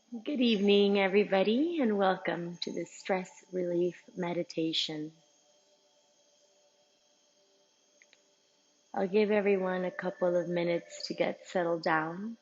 Good evening, everybody, and welcome to this stress relief meditation. I'll give everyone a couple of minutes to get settled down.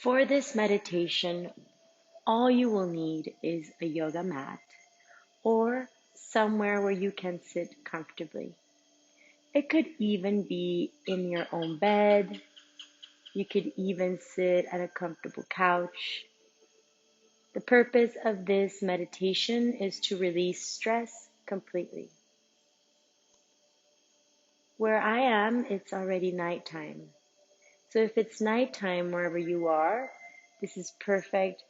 For this meditation, all you will need is a yoga mat or somewhere where you can sit comfortably. It could even be in your own bed. You could even sit at a comfortable couch. The purpose of this meditation is to release stress completely. Where I am, it's already nighttime. So if it's nighttime wherever you are, this is perfect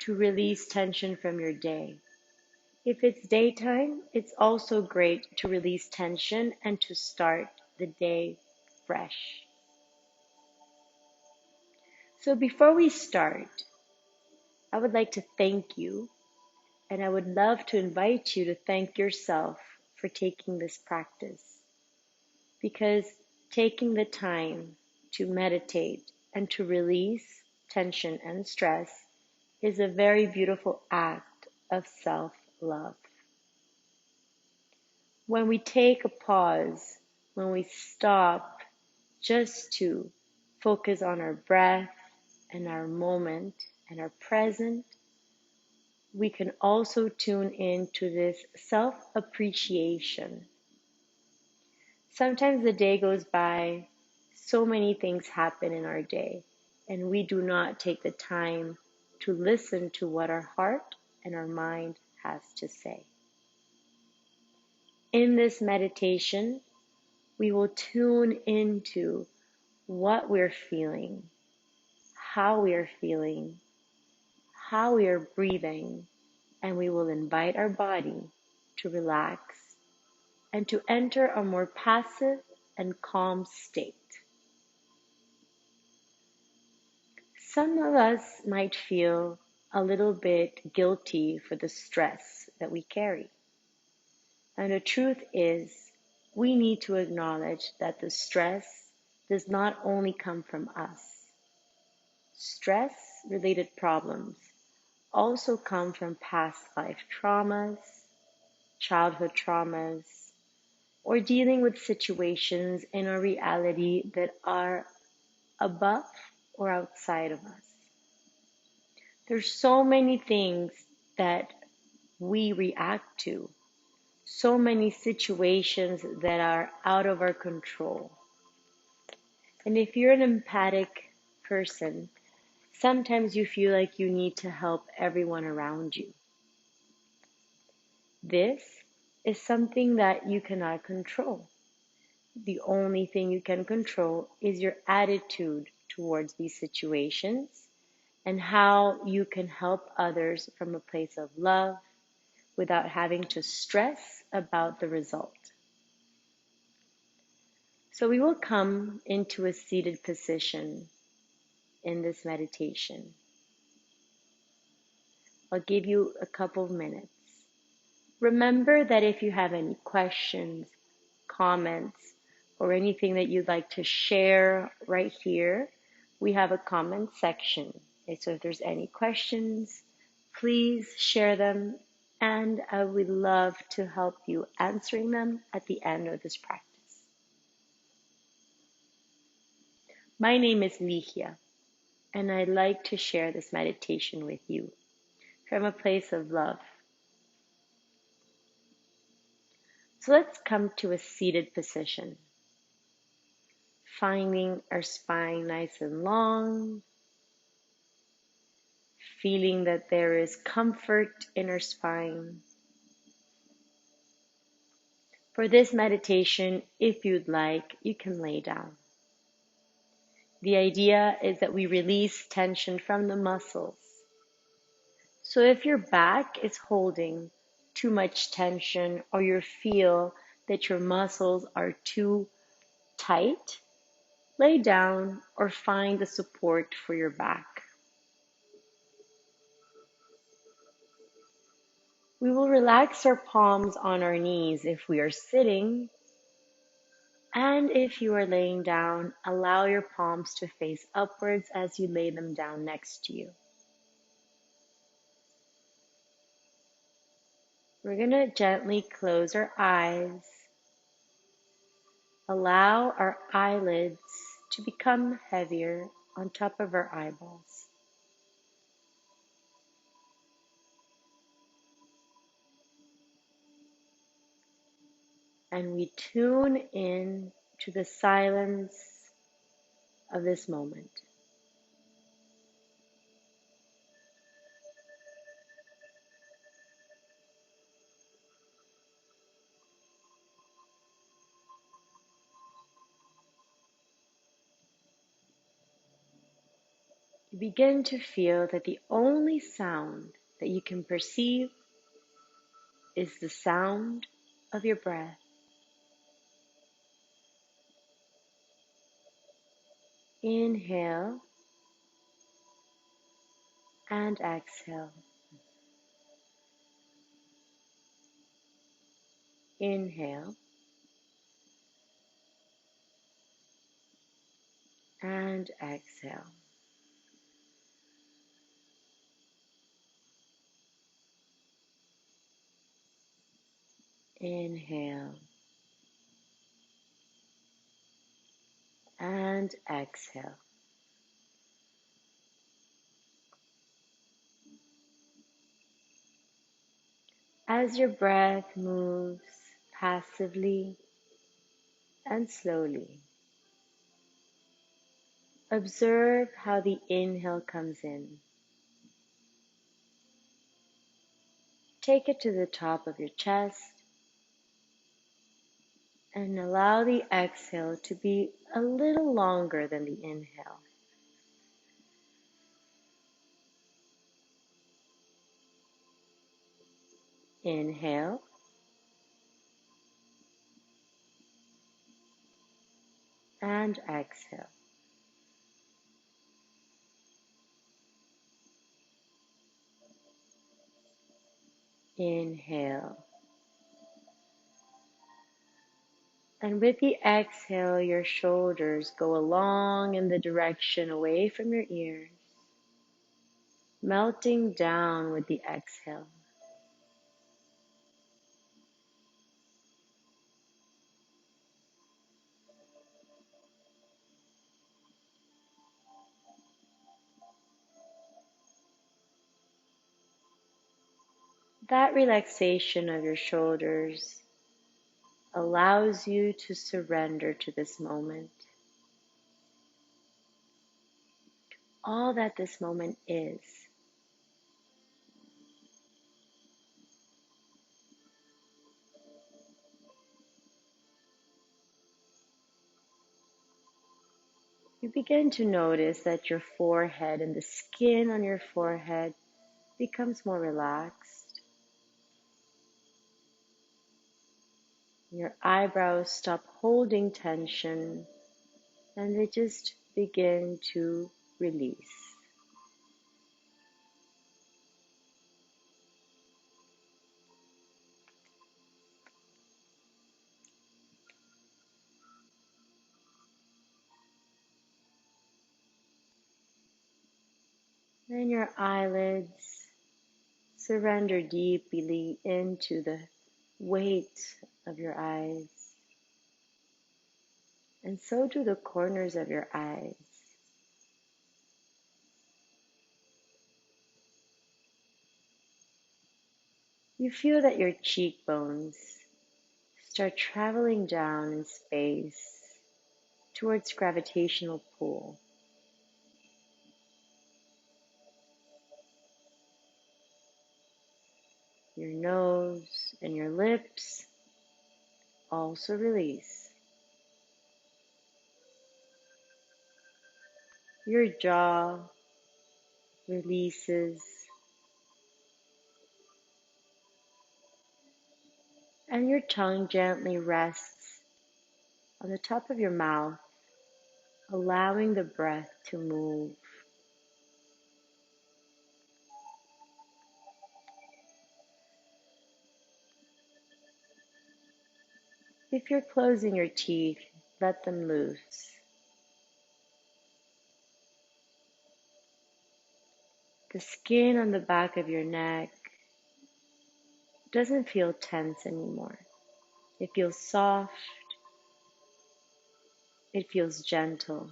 to release tension from your day. If it's daytime, it's also great to release tension and to start the day fresh. So before we start, I would like to thank you, and I would love to invite you to thank yourself for taking this practice. Because taking the time to meditate and to release tension and stress is a very beautiful act of self-love. When we take a pause, when we stop just to focus on our breath and our moment and our present, we can also tune into this self-appreciation. Sometimes the day goes by, so many things happen in our day, and we do not take the time to listen to what our heart and our mind has to say. In this meditation, we will tune into what we're feeling, how we are feeling, how we are breathing, and we will invite our body to relax and to enter a more passive and calm state. Some of us might feel a little bit guilty for the stress that we carry. And the truth is, we need to acknowledge that the stress does not only come from us. Stress-related problems also come from past life traumas, childhood traumas, or dealing with situations in our reality that are above or outside of us. There's so many things that we react to, so many situations that are out of our control. And if you're an empathic person, sometimes you feel like you need to help everyone around you. This is something that you cannot control. The only thing you can control is your attitude towards these situations and how you can help others from a place of love without having to stress about the result. So we will come into a seated position in this meditation. I'll give you a couple of minutes. Remember that if you have any questions, comments, or anything that you'd like to share right here, we have a comment section. Okay, so if there's any questions, please share them, and I would love to help you answering them at the end of this practice. My name is Ligia, and I'd like to share this meditation with you from a place of love. So let's come to a seated position, finding our spine nice and long, feeling that there is comfort in our spine. For this meditation, if you'd like, you can lay down. The idea is that we release tension from the muscles. So if your back is holding too much tension or you feel that your muscles are too tight, lay down or find the support for your back. We will relax our palms on our knees if we are sitting, and if you are laying down, allow your palms to face upwards as you lay them down next to you. We're going to gently close our eyes. Allow our eyelids to become heavier on top of our eyeballs. And we tune in to the silence of this moment. You begin to feel that the only sound that you can perceive is the sound of your breath. Inhale and exhale. Inhale and exhale. Inhale and exhale. As your breath moves passively and slowly, observe how the inhale comes in. Take it to the top of your chest and allow the exhale to be a little longer than the inhale. Inhale and exhale. Inhale. And with the exhale, your shoulders go along in the direction away from your ears, melting down with the exhale. That relaxation of your shoulders allows you to surrender to this moment. All that this moment is. You begin to notice that your forehead and the skin on your forehead becomes more relaxed. Your eyebrows stop holding tension and they just begin to release. Then your eyelids surrender deeply into the weight of your eyes, and so do the corners of your eyes. You feel that your cheekbones start traveling down in space towards gravitational pull. Your nose and your lips also release. Your jaw releases and your tongue gently rests on the top of your mouth, allowing the breath to move. If you're closing your teeth, let them loose. The skin on the back of your neck doesn't feel tense anymore. It feels soft, it feels gentle,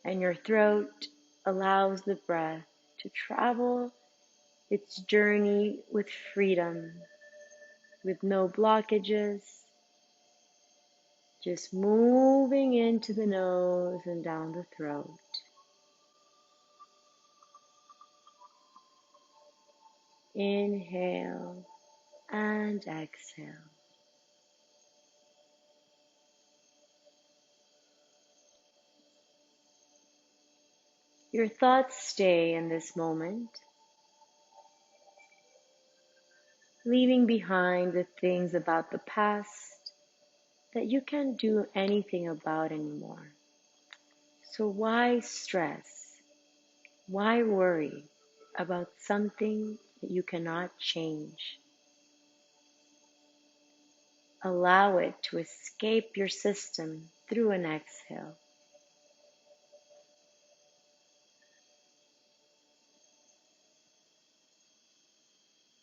and your throat allows the breath to travel its journey with freedom, with no blockages, just moving into the nose and down the throat. Inhale and exhale. Your thoughts stay in this moment, leaving behind the things about the past that you can't do anything about anymore. So why stress? Why worry about something that you cannot change? Allow it to escape your system through an exhale.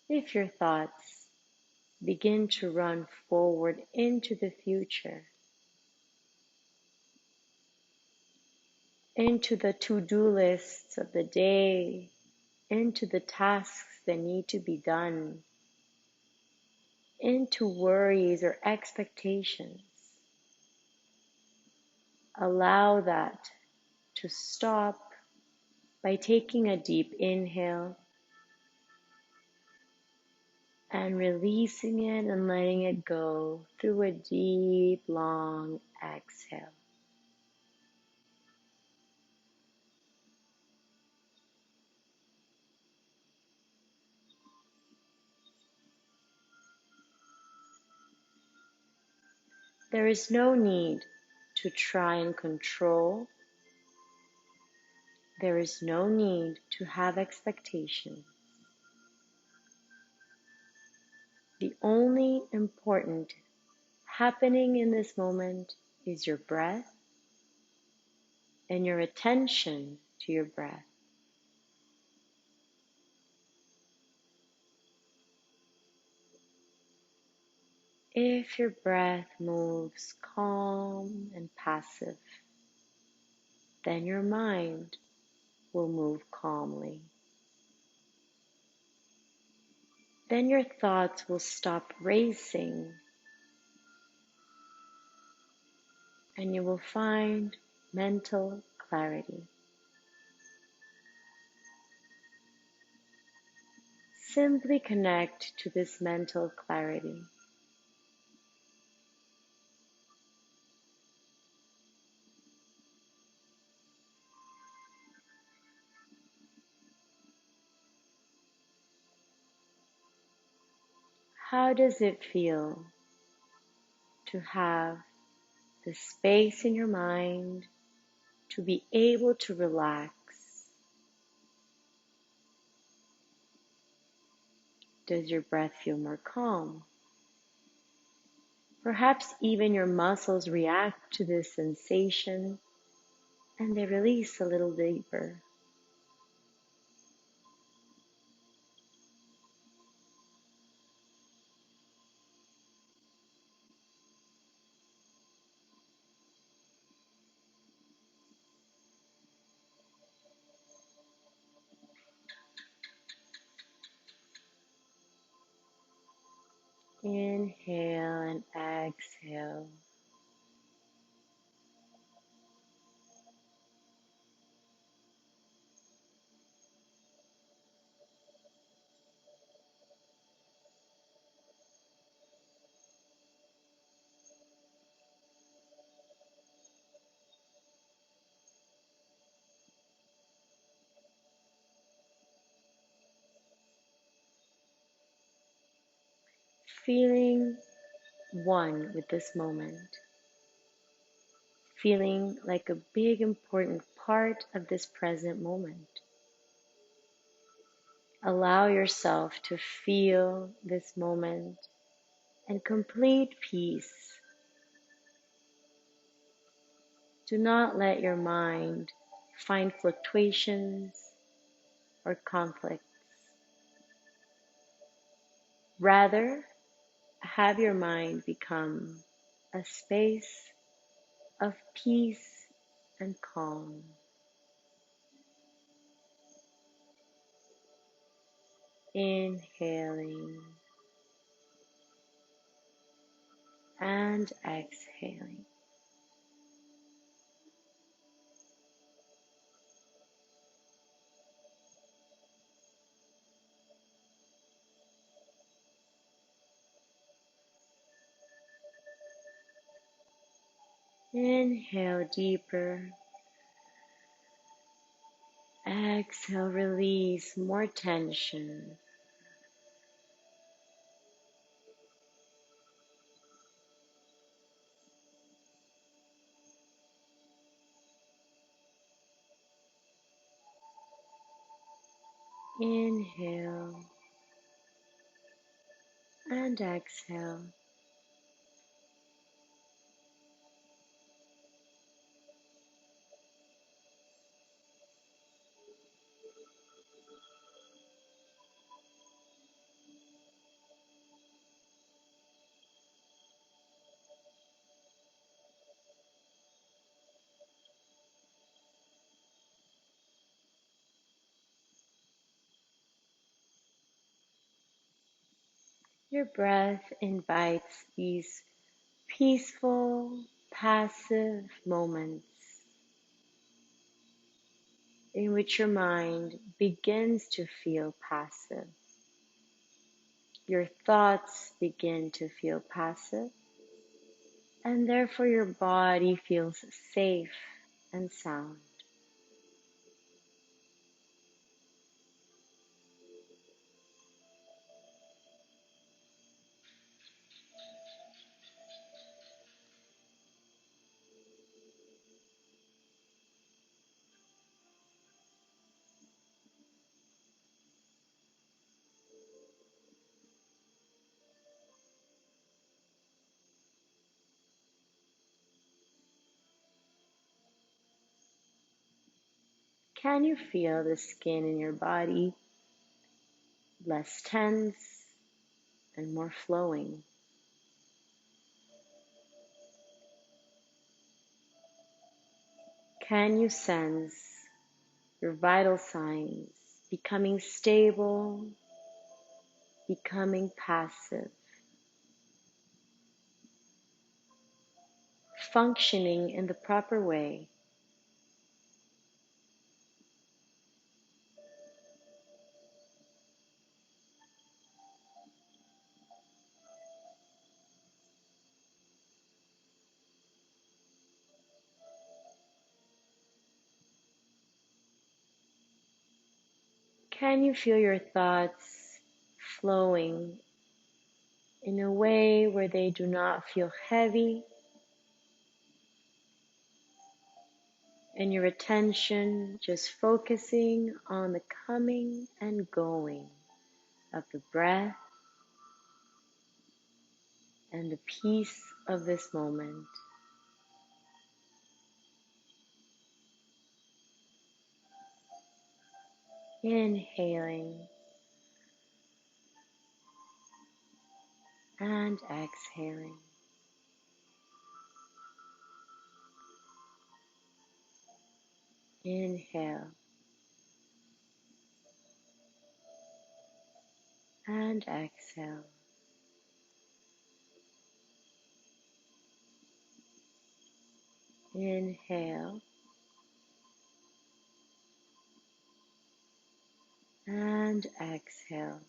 If your thoughts begin to run forward into the future, into the to-do lists of the day, into the tasks that need to be done, into worries or expectations, allow that to stop by taking a deep inhale and releasing it and letting it go through a deep, long exhale. There is no need to try and control. There is no need to have expectations. The only important happening in this moment is your breath and your attention to your breath. If your breath moves calm and passive, then your mind will move calmly. Then your thoughts will stop racing and you will find mental clarity. Simply connect to this mental clarity. How does it feel to have the space in your mind to be able to relax? Does your breath feel more calm? Perhaps even your muscles react to this sensation and they release a little deeper. Inhale and exhale. feeling one with this moment, feeling like a big important part of this present moment. Allow yourself to feel this moment in complete peace. Do not let your mind find fluctuations or conflicts. Rather, have your mind become a space of peace and calm. Inhaling and exhaling. Inhale deeper. Exhale, release more tension. Inhale and exhale. Your breath invites these peaceful, passive moments in which your mind begins to feel passive. Your thoughts begin to feel passive, and therefore your body feels safe and sound. Can you feel the skin in your body less tense and more flowing? Can you sense your vital signs becoming stable, becoming passive, functioning in the proper way? Can you feel your thoughts flowing in a way where they do not feel heavy, and your attention just focusing on the coming and going of the breath and the peace of this moment? Inhaling and exhaling. Inhale and exhale. Inhale and exhale.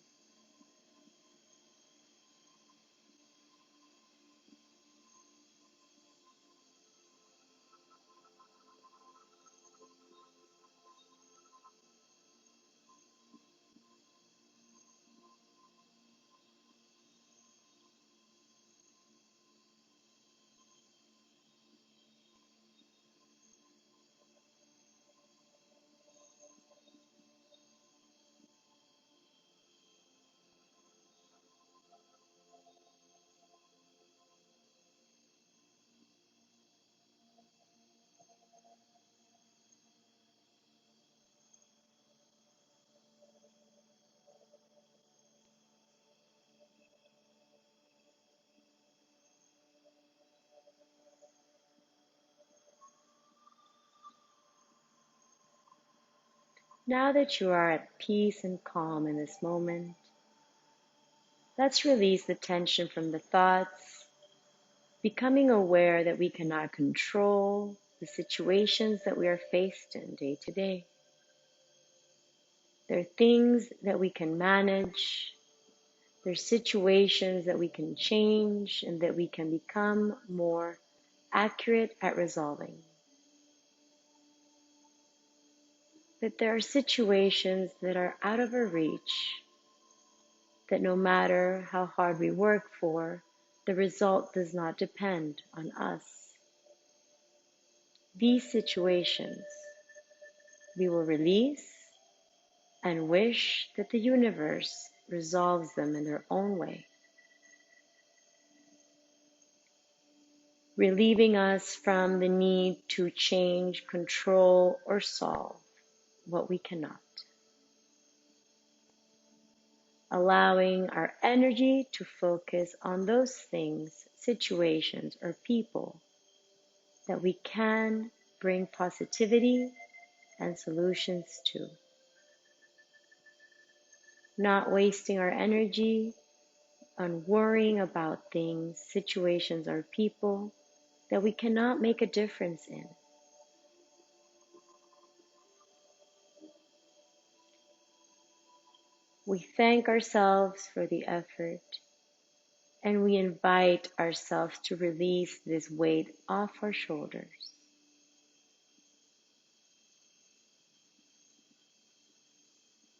Now that you are at peace and calm in this moment, let's release the tension from the thoughts, becoming aware that we cannot control the situations that we are faced in day to day. There are things that we can manage. There are situations that we can change and that we can become more accurate at resolving. But there are situations that are out of our reach, that no matter how hard we work for, the result does not depend on us. These situations we will release and wish that the universe resolves them in their own way, relieving us from the need to change, control, or solve what we cannot. Allowing our energy to focus on those things, situations, or people that we can bring positivity and solutions to. Not wasting our energy on worrying about things, situations, or people that we cannot make a difference in. We thank ourselves for the effort, and we invite ourselves to release this weight off our shoulders.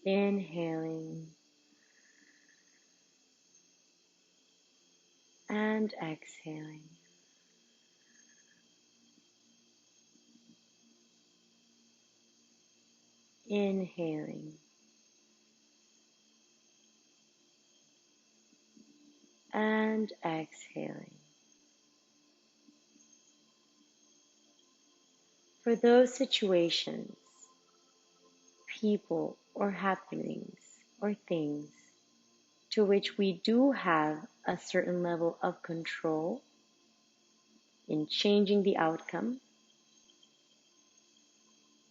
Inhaling and exhaling. Inhaling and exhaling. For those situations, people, or happenings, or things to which we do have a certain level of control in changing the outcome,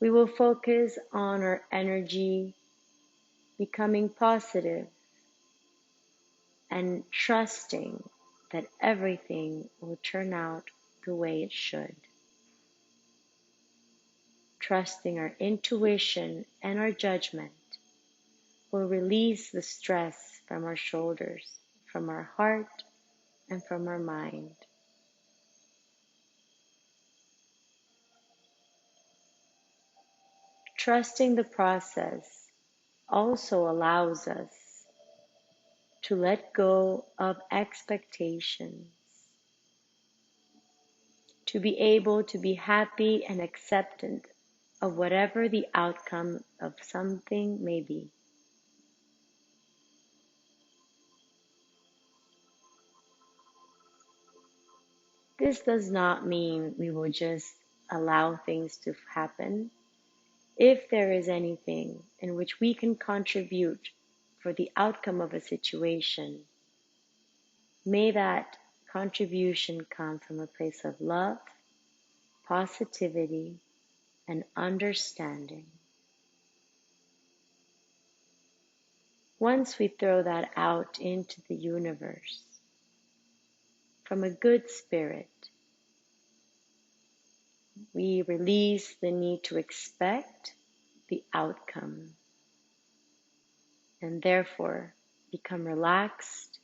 we will focus on our energy becoming positive and trusting that everything will turn out the way it should. Trusting our intuition and our judgment will release the stress from our shoulders, from our heart, and from our mind. Trusting the process also allows us to let go of expectations, to be able to be happy and acceptant of whatever the outcome of something may be. This does not mean we will just allow things to happen. If there is anything in which we can contribute for the outcome of a situation, may that contribution come from a place of love, positivity, and understanding. Once we throw that out into the universe from a good spirit, we release the need to expect the outcome and therefore become relaxed,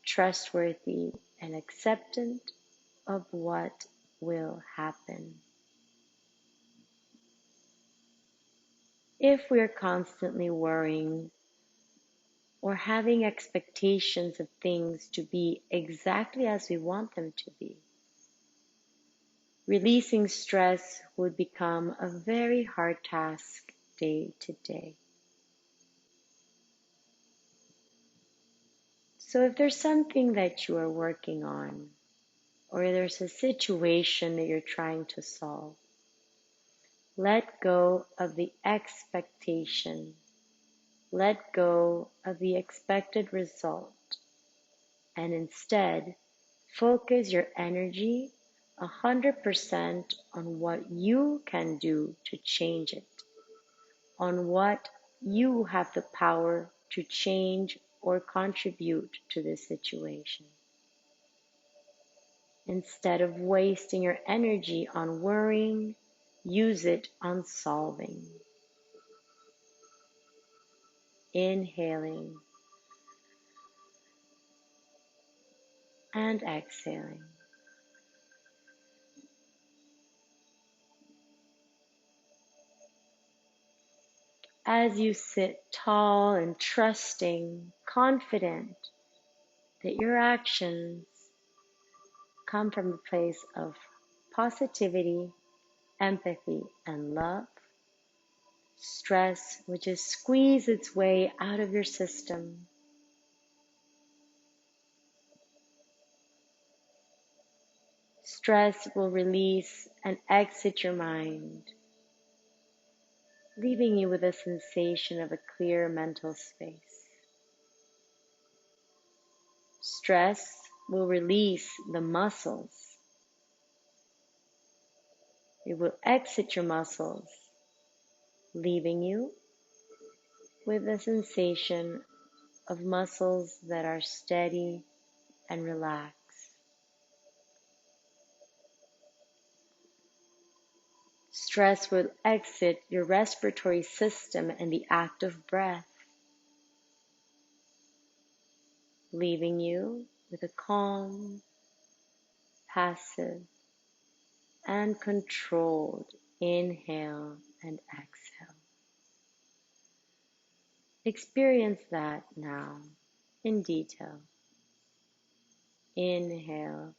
trustworthy, and acceptant of what will happen. If we are constantly worrying or having expectations of things to be exactly as we want them to be, releasing stress would become a very hard task day to day. So if there's something that you are working on, or there's a situation that you're trying to solve, let go of the expectation. Let go of the expected result, and instead focus your energy 100% on what you can do to change it, on what you have the power to change or contribute to this situation. Instead of wasting your energy on worrying, use it on solving. Inhaling and exhaling. As you sit tall and trusting, confident that your actions come from a place of positivity, empathy, and love, stress will just squeeze its way out of your system. Stress will release and exit your mind, leaving you with a sensation of a clear mental space. Stress will release the muscles. It will exit your muscles, leaving you with a sensation of muscles that are steady and relaxed. Stress will exit your respiratory system and the act of breath, leaving you with a calm, passive, and controlled inhale and exhale. Experience that now in detail. Inhale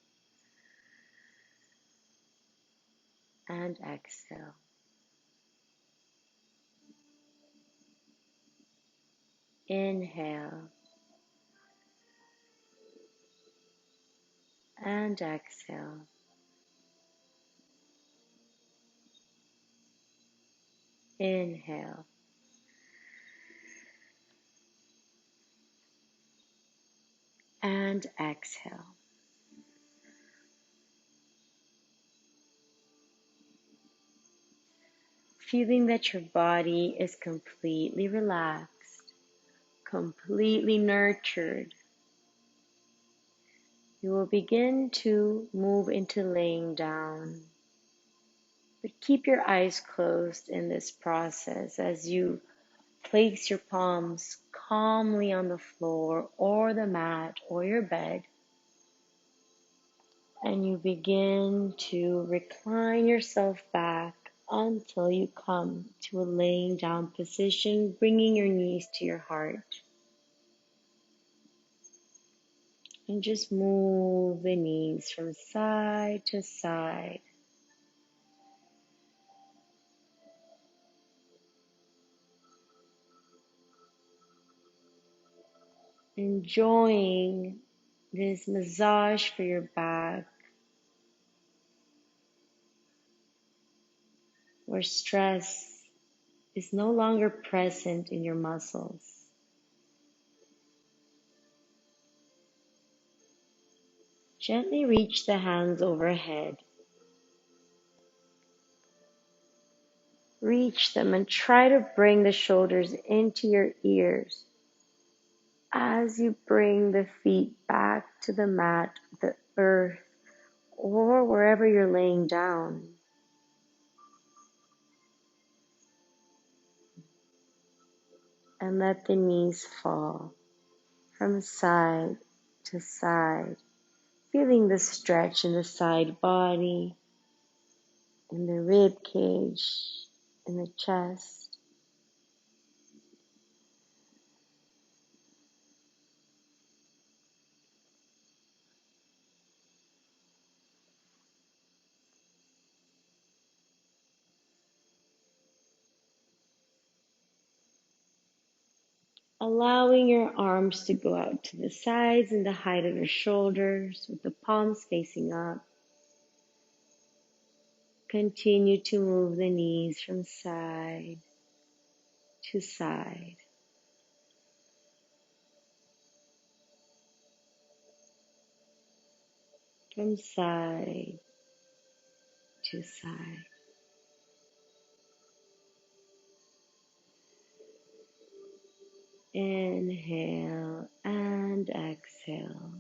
and exhale. Inhale and exhale. Inhale and exhale. Feeling that your body is completely relaxed, completely nurtured, you will begin to move into laying down. But keep your eyes closed in this process as you place your palms calmly on the floor or the mat or your bed, and you begin to recline yourself back until you come to a laying down position, bringing your knees to your heart. And just move the knees from side to side. Enjoying this massage for your back, where stress is no longer present in your muscles. Gently reach the hands overhead. Reach them and try to bring the shoulders into your ears as you bring the feet back to the mat, the earth, or wherever you're laying down. And let the knees fall from side to side, feeling the stretch in the side body, in the rib cage, in the chest. Allowing your arms to go out to the sides and the height of your shoulders with the palms facing up. Continue to move the knees from side to side. From side to side. Inhale and exhale.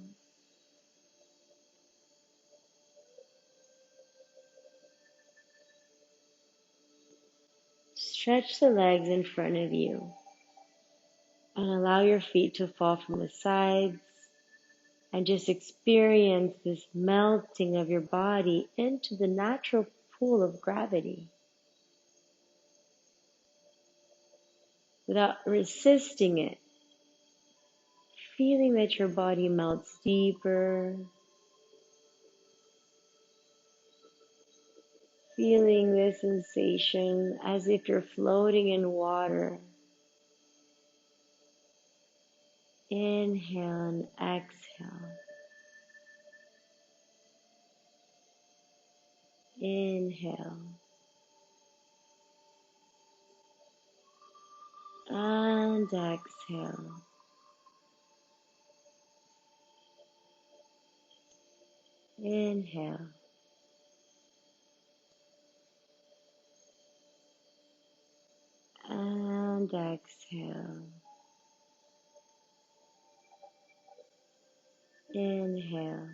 Stretch the legs in front of you and allow your feet to fall from the sides and just experience this melting of your body into the natural pool of gravity without resisting it, feeling that your body melts deeper, feeling this sensation as if you're floating in water. Inhale and exhale. Inhale and exhale. Inhale and exhale. Inhale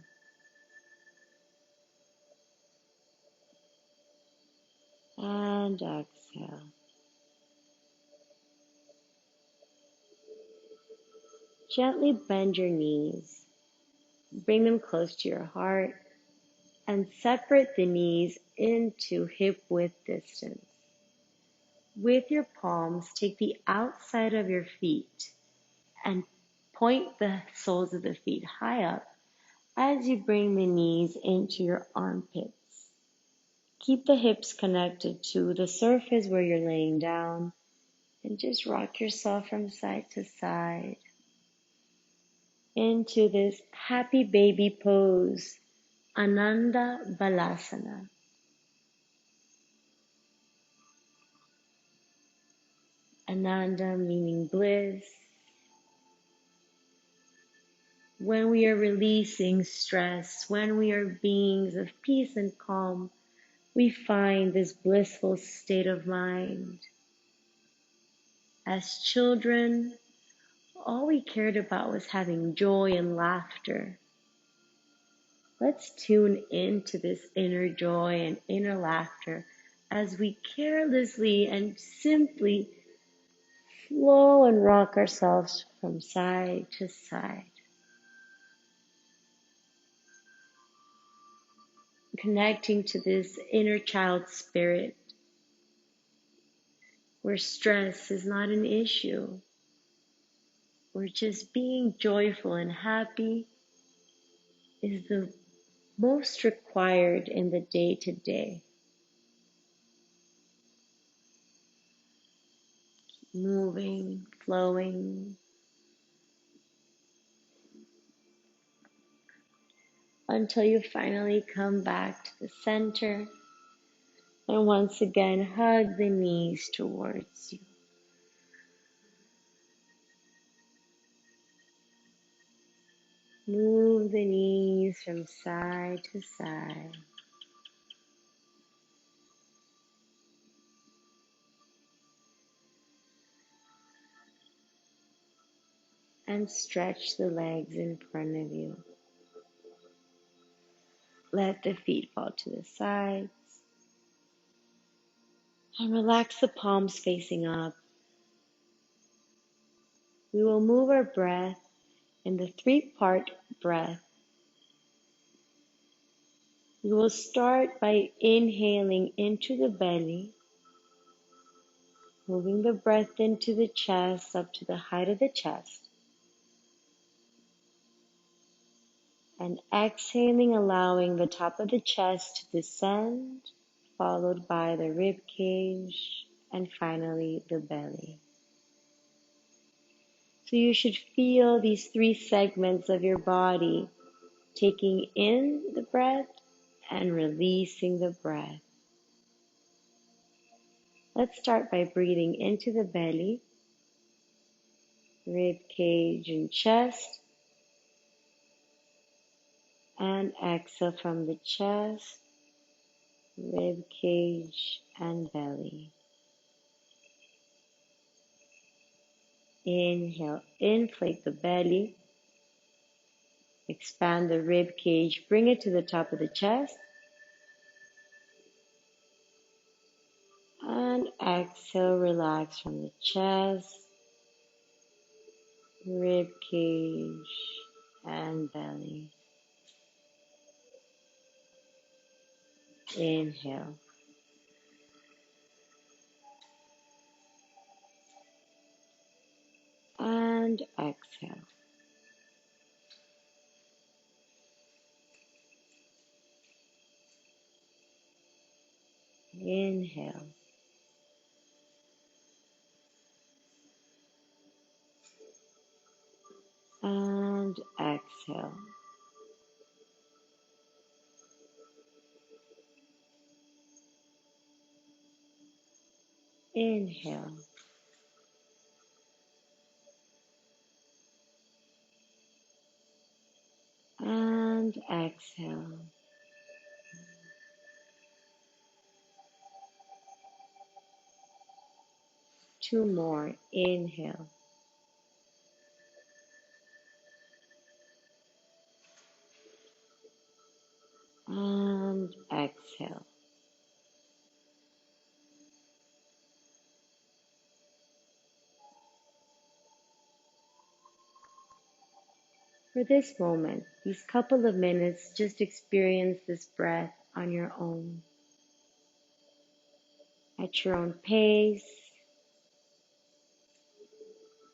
and exhale. Gently bend your knees. Bring them close to your heart and separate the knees into hip width distance. With your palms, take the outside of your feet and point the soles of the feet high up as you bring the knees into your armpits. Keep the hips connected to the surface where you're laying down and just rock yourself from side to side into this happy baby pose, Ananda Balasana. Ananda meaning bliss. When we are releasing stress, when we are beings of peace and calm, we find this blissful state of mind. As children, all we cared about was having joy and laughter. Let's tune into this inner joy and inner laughter as we carelessly and simply flow and rock ourselves from side to side. Connecting to this inner child spirit where stress is not an issue. Where just being joyful and happy is the most required in the day-to-day. Moving, flowing, until you finally come back to the center and once again hug the knees towards you. Move the knees from side to side. And stretch the legs in front of you. Let the feet fall to the sides. And relax the palms facing up. We will move our breath in the three-part breath. We will start by inhaling into the belly, moving the breath into the chest up to the height of the chest, and exhaling, allowing the top of the chest to descend, followed by the rib cage, and finally the belly. So you should feel these three segments of your body taking in the breath and releasing the breath. Let's start by breathing into the belly, rib cage and chest, and exhale from the chest, rib cage and belly. Inhale, inflate the belly, expand the rib cage, bring it to the top of the chest, and exhale, relax from the chest, rib cage, and belly. Inhale. And exhale. Inhale. And exhale. Inhale. And exhale. Two more. Inhale. And exhale. For this moment, these couple of minutes, just experience this breath on your own, at your own pace,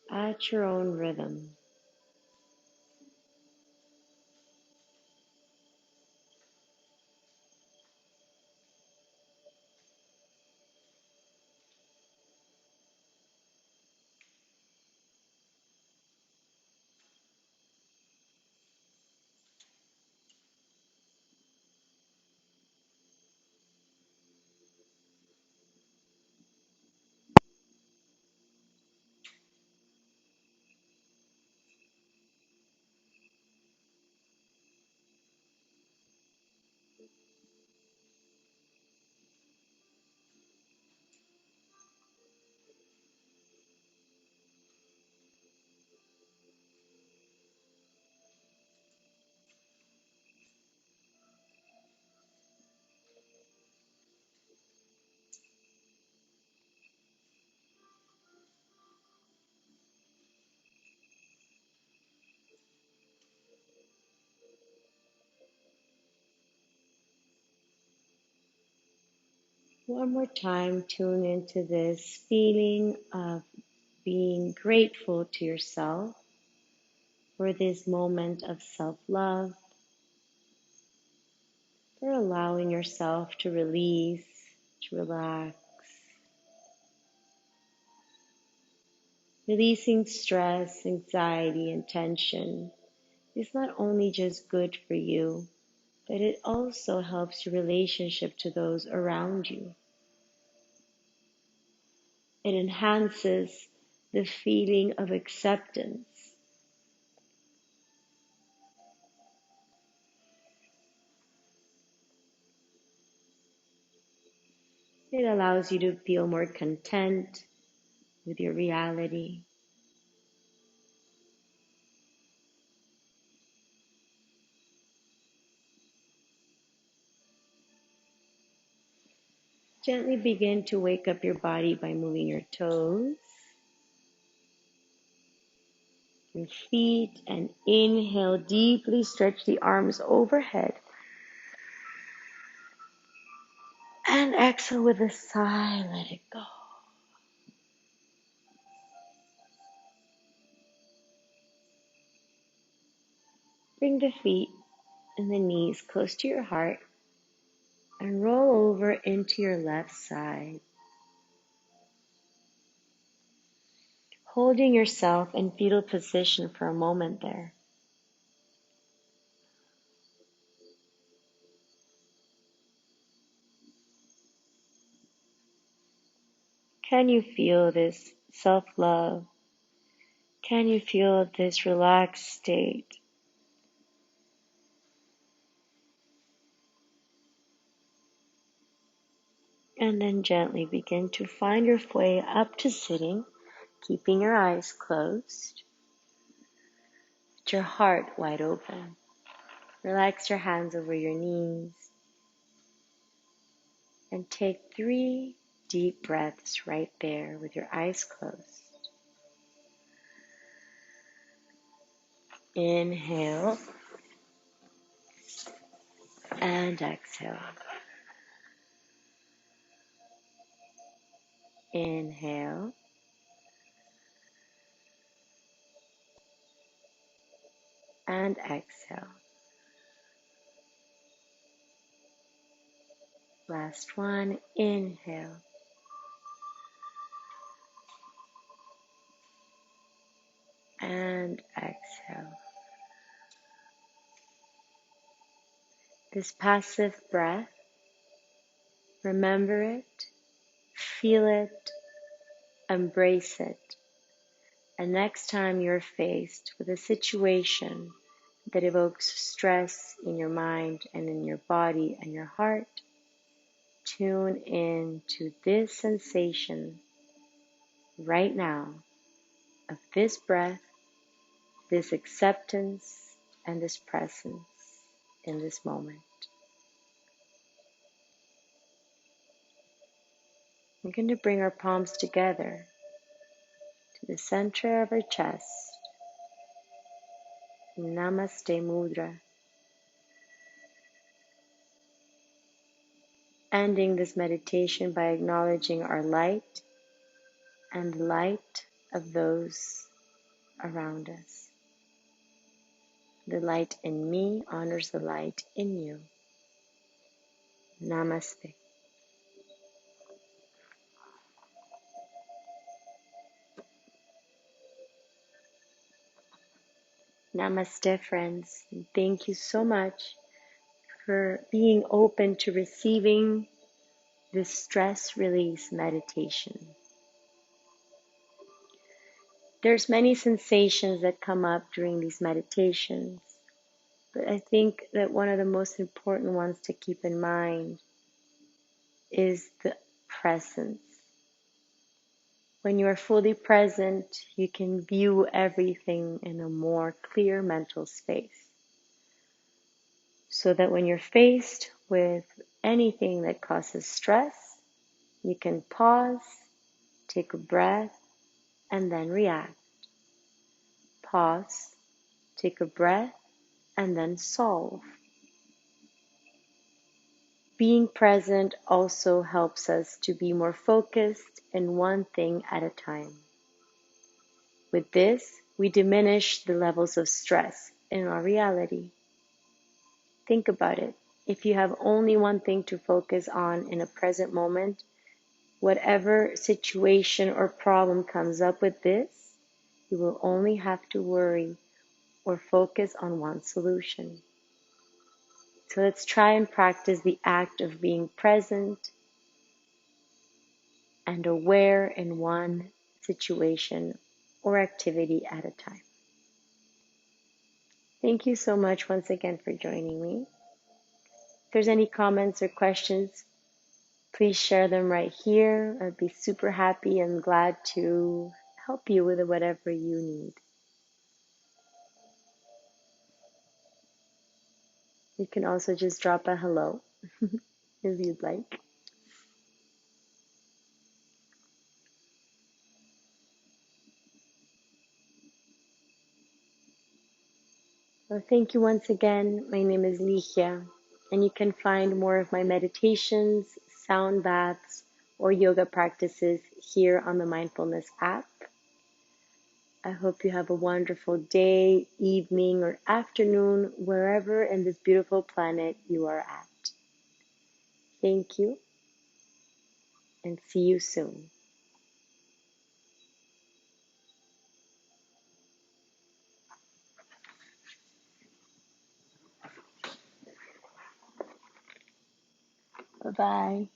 at your own rhythm. One more time, tune into this feeling of being grateful to yourself for this moment of self-love, for allowing yourself to release, to relax. Releasing stress, anxiety, and tension is not only just good for you, but it also helps your relationship to those around you. It enhances the feeling of acceptance. It allows you to feel more content with your reality. Gently begin to wake up your body by moving your toes, your feet, and inhale deeply, stretch the arms overhead. And exhale with a sigh, let it go. Bring the feet and the knees close to your heart and roll over into your left side. Holding yourself in fetal position for a moment there. Can you feel this self-love? Can you feel this relaxed state? And then gently begin to find your way up to sitting. keeping your eyes closed, with your heart wide open. Relax your hands over your knees and take 3 deep breaths right there with your eyes closed. Inhale and exhale. Inhale and exhale. Last one, inhale and exhale. This passive breath, remember it, feel it, embrace it. And next time you're faced with a situation that evokes stress in your mind and in your body and your heart, tune in to this sensation right now of this breath, this acceptance, and this presence in this moment. We're going to bring our palms together to the center of our chest. Namaste Mudra. Ending this meditation by acknowledging our light and the light of those around us. The light in me honors the light in you. Namaste. Namaste, friends. Thank you so much for being open to receiving this stress release meditation. There's many sensations that come up during these meditations, but I think that one of the most important ones to keep in mind is the presence. When you are fully present, you can view everything in a more clear mental space. So that when you're faced with anything that causes stress, you can pause, take a breath, and then react. Pause, take a breath, and then solve. Being present also helps us to be more focused in one thing at a time. With this, we diminish the levels of stress in our reality. Think about it. If you have only one thing to focus on in a present moment, whatever situation or problem comes up with this, you will only have to worry or focus on one solution. So let's try and practice the act of being present and aware in one situation or activity at a time. Thank you so much once again for joining me. If there's any comments or questions, please share them right here. I'd be super happy and glad to help you with whatever you need. You can also just drop a hello if you'd like. Well, thank you once again. My name is Ligia, and you can find more of my meditations, sound baths, or yoga practices here on the Mindfulness app. I hope you have a wonderful day, evening, or afternoon, wherever in this beautiful planet you are at. Thank you, and see you soon. Bye-bye.